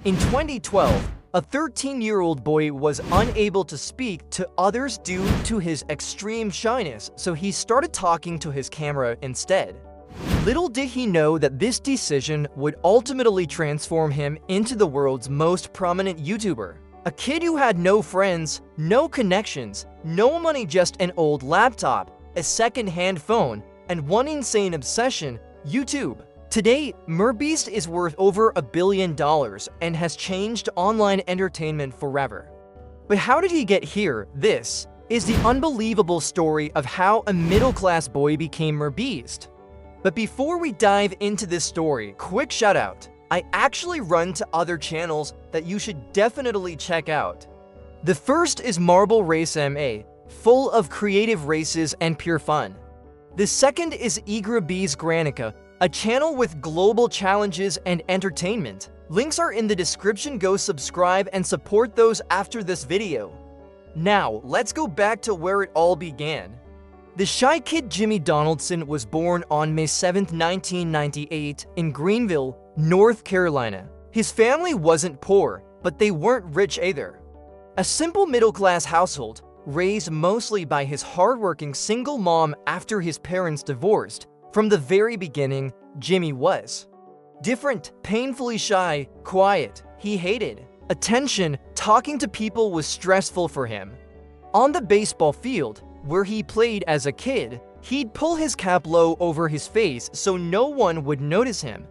In 2012, a 13-year-old boy was unable to speak to others due to his extreme shyness, so he started talking to his camera instead. Little did he know that this decision would ultimately transform him into the world's most prominent YouTuber. A kid who had no friends, no connections, no money, just an old laptop, a second-hand phone, and one insane obsession: YouTube. Today, MrBeast is worth over $1 billion and has changed online entertainment forever. But how did he get here? This is the unbelievable story of how a middle-class boy became MrBeast. But before we dive into this story, quick shout out. I actually run to other channels that you should definitely check out. The first is Marble Race MA, full of creative races and pure fun. The second is MrBeast Granica, a channel with global challenges and entertainment. Links are in the description. Go subscribe and support those after this video. Now, let's go back to where it all began. The shy kid Jimmy Donaldson was born on May 7, 1998 in Greenville, North Carolina. His family wasn't poor, but they weren't rich either. A simple middle-class household, raised mostly by his hardworking single mom after his parents divorced. From the very beginning, Jimmy was different, painfully shy, quiet. He hated attention. Talking to people was stressful for him. On the baseball field, where he played as a kid, he'd pull his cap low over his face so no one would notice him.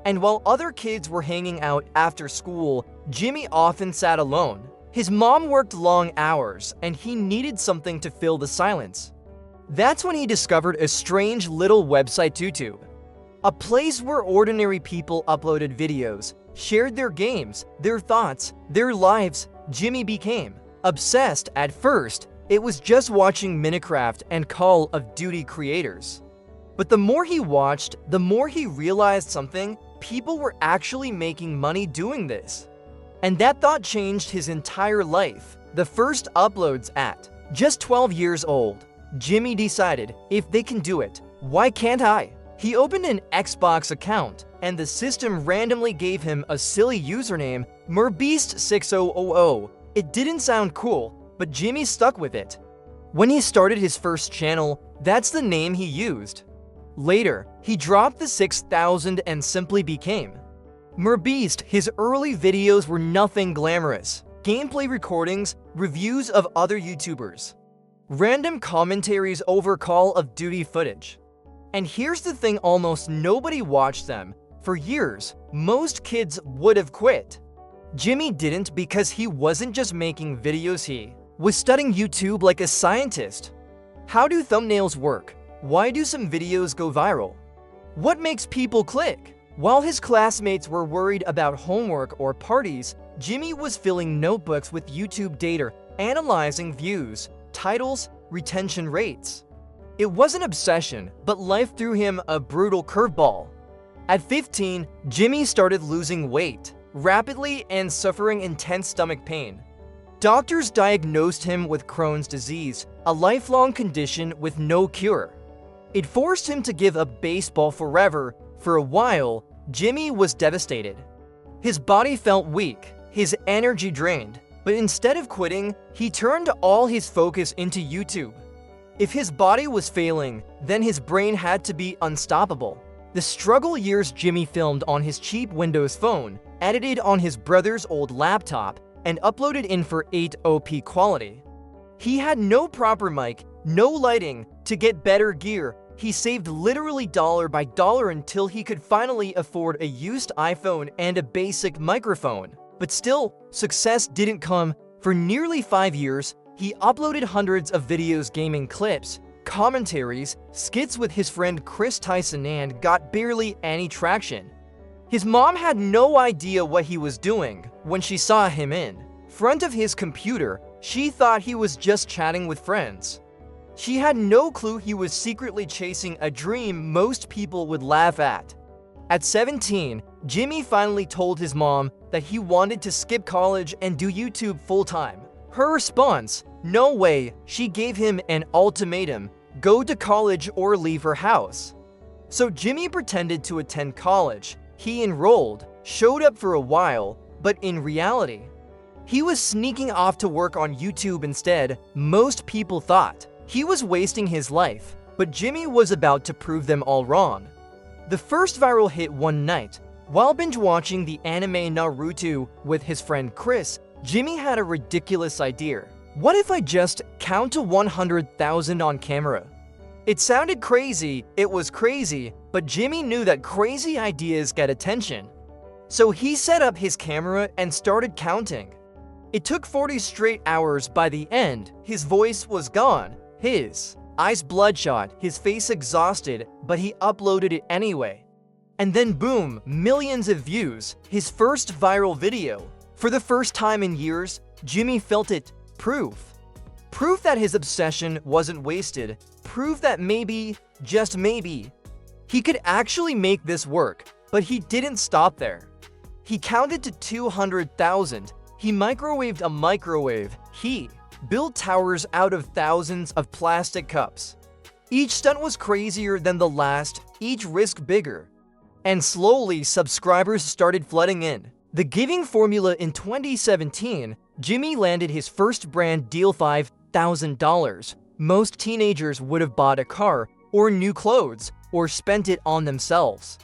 And while other kids were hanging out after school, Jimmy often sat alone. His mom worked long hours, and he needed something to fill the silence. That's when he discovered a strange little website, YouTube. A place where ordinary people uploaded videos, shared their games, their thoughts, their lives. Jimmy became obsessed. At first, it was just watching Minecraft and Call of Duty creators. But the more he watched, the more he realized something: people were actually making money doing this. And that thought changed his entire life. The first uploads at just 12 years old, Jimmy decided, if they can do it, why can't I? He opened an Xbox account, and the system randomly gave him a silly username, MrBeast6000. It didn't sound cool, but Jimmy stuck with it. When he started his first channel, that's the name he used. Later, he dropped the 6000 and simply became MrBeast. His early videos were nothing glamorous. Gameplay recordings, reviews of other YouTubers, random commentaries over Call of Duty footage. And here's the thing, almost nobody watched them. For years, most kids would have quit. Jimmy didn't, because he wasn't just making videos, he was studying YouTube like a scientist. How do thumbnails work? Why do some videos go viral? What makes people click? While his classmates were worried about homework or parties, Jimmy was filling notebooks with YouTube data, analyzing views, titles, retention rates. It was an obsession, but life threw him a brutal curveball. At 15, Jimmy started losing weight rapidly and suffering intense stomach pain. Doctors diagnosed him with Crohn's disease, a lifelong condition with no cure. It forced him to give up baseball forever. For a while, Jimmy was devastated. His body felt weak, his energy drained, but instead of quitting, he turned all his focus into YouTube. If his body was failing, then his brain had to be unstoppable. The struggle years Jimmy filmed on his cheap Windows phone, edited on his brother's old laptop, and uploaded in 480p quality. He had no proper mic, no lighting. To get better gear, he saved literally dollar by dollar until he could finally afford a used iPhone and a basic microphone. But still, success didn't come. For nearly 5 years, he uploaded hundreds of videos, gaming clips, commentaries, skits with his friend Chris Tyson, and got barely any traction. His mom had no idea what he was doing. When she saw him in front of his computer, she thought he was just chatting with friends. She had no clue he was secretly chasing a dream most people would laugh at. At 17, Jimmy finally told his mom that he wanted to skip college and do YouTube full-time. Her response: no way. She gave him an ultimatum: go to college or leave her house. So Jimmy pretended to attend college. He enrolled, showed up for a while, but in reality, he was sneaking off to work on YouTube instead. Most people thought he was wasting his life, but Jimmy was about to prove them all wrong. The first viral hit one night. While binge-watching the anime Naruto with his friend Chris, Jimmy had a ridiculous idea. What if I just count to 100,000 on camera? It sounded crazy, it was crazy, but Jimmy knew that crazy ideas get attention. So he set up his camera and started counting. It took 40 straight hours. By the end, his voice was gone, his eyes bloodshot, his face exhausted, but he uploaded it anyway. And then boom, millions of views, his first viral video. For the first time in years, Jimmy felt it. Proof. Proof that his obsession wasn't wasted. Proof that maybe, just maybe, he could actually make this work. But he didn't stop there. He counted to 200,000. He microwaved a microwave. He built towers out of thousands of plastic cups. Each stunt was crazier than the last, each risk bigger. And slowly, subscribers started flooding in. The giving formula. In 2017, Jimmy landed his first brand deal, $5,000. Most teenagers would have bought a car, or new clothes, or spent it on themselves.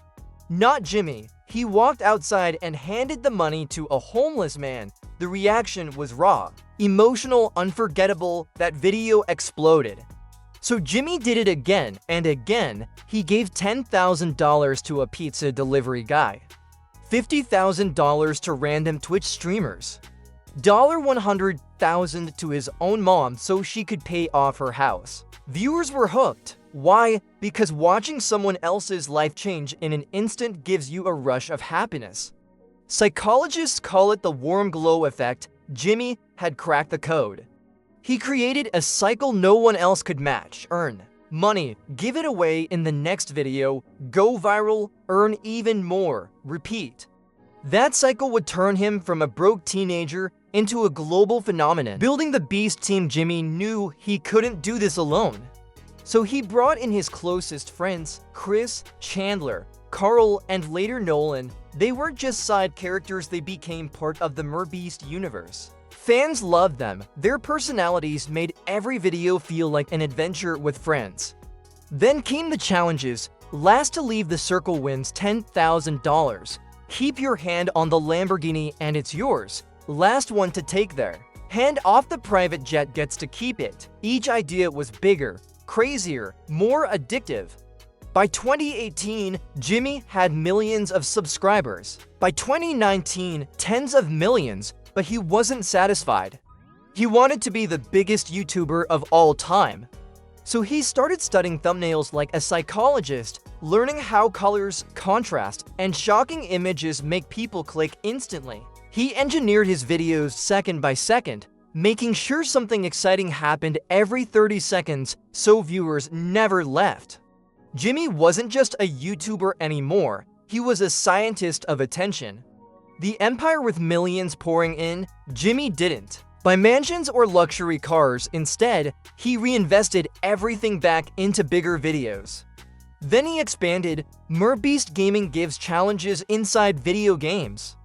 Not Jimmy. He walked outside and handed the money to a homeless man. The reaction was raw, emotional, unforgettable. That video exploded. So Jimmy did it again and again. He gave $10,000 to a pizza delivery guy, $50,000 to random Twitch streamers, $100,000 to his own mom so she could pay off her house. Viewers were hooked. Why? Because watching someone else's life change in an instant gives you a rush of happiness. Psychologists call it the warm glow effect. Jimmy had cracked the code. He created a cycle no one else could match. Earn money, give it away in the next video, go viral, earn even more, repeat. That cycle would turn him from a broke teenager into a global phenomenon. Building the Beast team, Jimmy knew he couldn't do this alone. So he brought in his closest friends, Chris, Chandler, Carl, and later Nolan. They weren't just side characters, they became part of the MrBeast universe. Fans loved them. Their personalities made every video feel like an adventure with friends. Then came the challenges. Last to leave the circle wins $10,000. Keep your hand on the Lamborghini and it's yours. Last one to take there. Hand off the private jet gets to keep it. Each idea was bigger, crazier, more addictive. By 2018, Jimmy had millions of subscribers. By 2019, tens of millions, but he wasn't satisfied. He wanted to be the biggest YouTuber of all time. So he started studying thumbnails like a psychologist, learning how colors, contrast, and shocking images make people click instantly. He engineered his videos second by second, making sure something exciting happened every 30 seconds so viewers never left. Jimmy wasn't just a YouTuber anymore, he was a scientist of attention. The empire with millions pouring in, Jimmy didn't buy mansions or luxury cars. Instead, he reinvested everything back into bigger videos. Then he expanded. MrBeast Gaming gives challenges inside video games.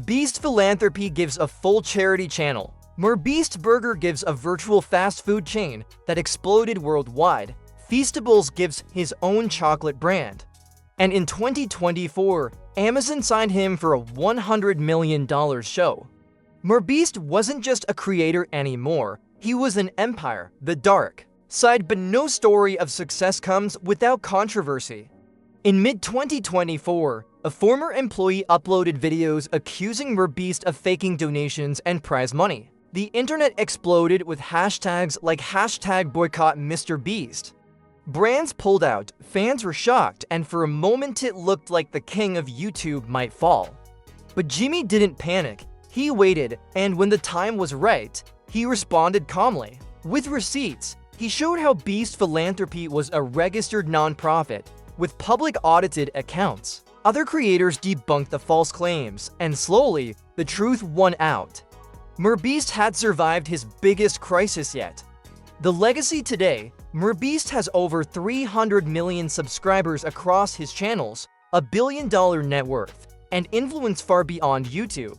Beast Philanthropy gives a full charity channel. MrBeast Burger gives a virtual fast food chain that exploded worldwide. Feastables gives his own chocolate brand. And in 2024, Amazon signed him for a $100 million show. MrBeast wasn't just a creator anymore, he was an empire, the dark side. But no story of success comes without controversy. In mid-2024, a former employee uploaded videos accusing MrBeast of faking donations and prize money. The internet exploded with hashtags like #boycott_MrBeast. Brands pulled out, fans were shocked, and for a moment it looked like the king of YouTube might fall. But Jimmy didn't panic. He waited, and when the time was right, he responded calmly. With receipts, he showed how Beast Philanthropy was a registered nonprofit with public audited accounts. Other creators debunked the false claims, and slowly, the truth won out. MrBeast had survived his biggest crisis yet. The legacy today, MrBeast has over 300 million subscribers across his channels, $1 billion net worth, and influence far beyond YouTube.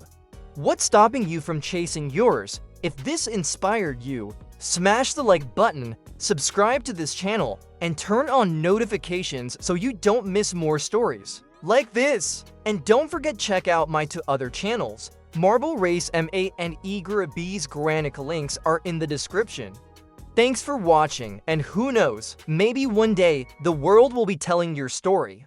What's stopping you from chasing yours? If this inspired you, smash the like button, subscribe to this channel, and turn on notifications so you don't miss more stories like this. And don't forget check out my two other channels. Marble Race MA and MrBeast Granica links are in the description. Thanks for watching, and who knows, maybe one day the world will be telling your story.